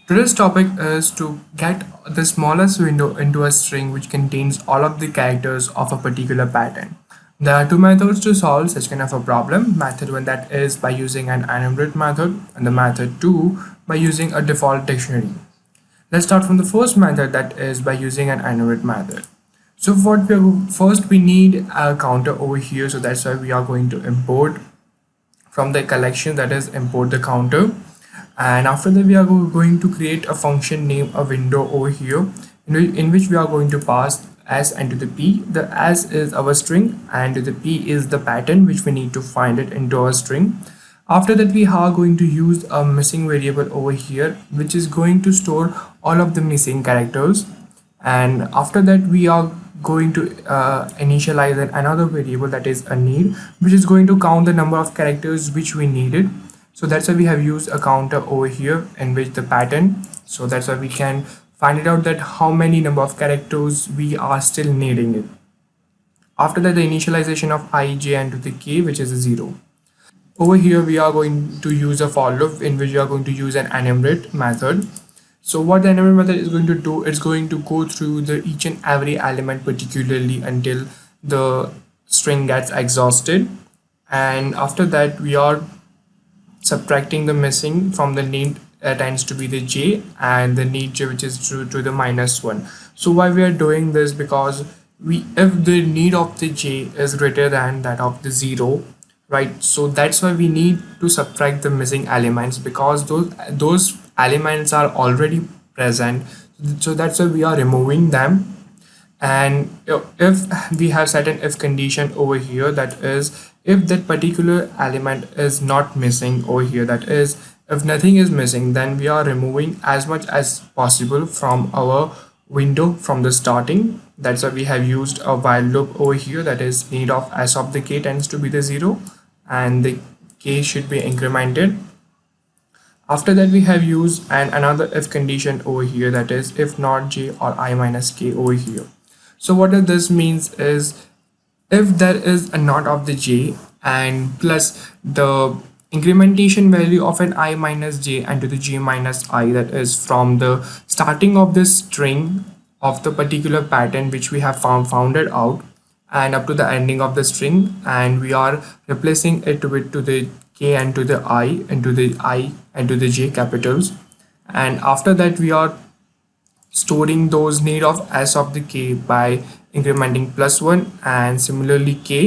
Today's topic is to get the smallest window into a string which contains all of the characters of a particular pattern. There are two methods to solve such kind of a problem. Method 1, that is by using an enumerate method, and the method 2 by using a default dictionary. Let's start from the first method, that is by using an enumerate method. So first we need a counter over here, so that's why we are going to import from the collection, that is import the counter. And after that we are going to create a function named a window over here in which we are going to pass s into the p. The s is our string and the p is the pattern which we need to find it into our string. After that we are going to use a missing variable over here which is going to store all of the missing characters, and after that we are going to initialize another variable, that is a need, which is going to count the number of characters which we needed. So that's why we have used a counter over here in which the pattern, so that's why we can find it out that how many number of characters we are still needing it. After that, the initialization of I, j and to the k, which is a 0. Over here we are going to use a for loop in which we are going to use an enumerate method. So what the enumerate method is going to do, it's going to go through each and every element particularly until the string gets exhausted, and after that we are subtracting the missing from the need tends to be the j, and the need j which is true to the -1. So why we are doing this, because if the need of the j is greater than that of the 0, right, so that's why we need to subtract the missing elements, because those elements are already present, so that's why we are removing them. And if we have set an if condition over here, that is if that particular element is not missing over here, that is if nothing is missing, then we are removing as much as possible from our window from the starting. That's why we have used a while loop over here, that is need of s of the k tends to be the 0 and the k should be incremented. After that we have used another if condition over here, that is if not j or I minus k over here. So what this means is if there is a not of the j and plus the incrementation value of an I minus j and to the j minus I, that is from the starting of this string of the particular pattern which we have founded out and up to the ending of the string, and we are replacing it with to the k and to the I and to the I and to the j capitals, and after that we are storing those need of s of the k by incrementing +1 and similarly k,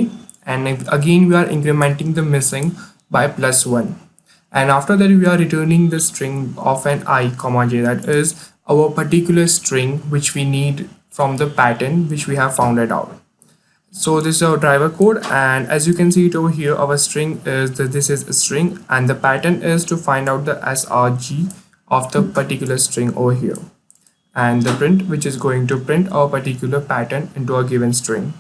and again we are incrementing the missing by +1, and after that we are returning the string of an I comma j, that is our particular string which we need from the pattern which we have founded out. So this is our driver code, and as you can see it over here, our string is that this is a string and the pattern is to find out the srg of the particular string over here, and the print which is going to print our particular pattern into a given string.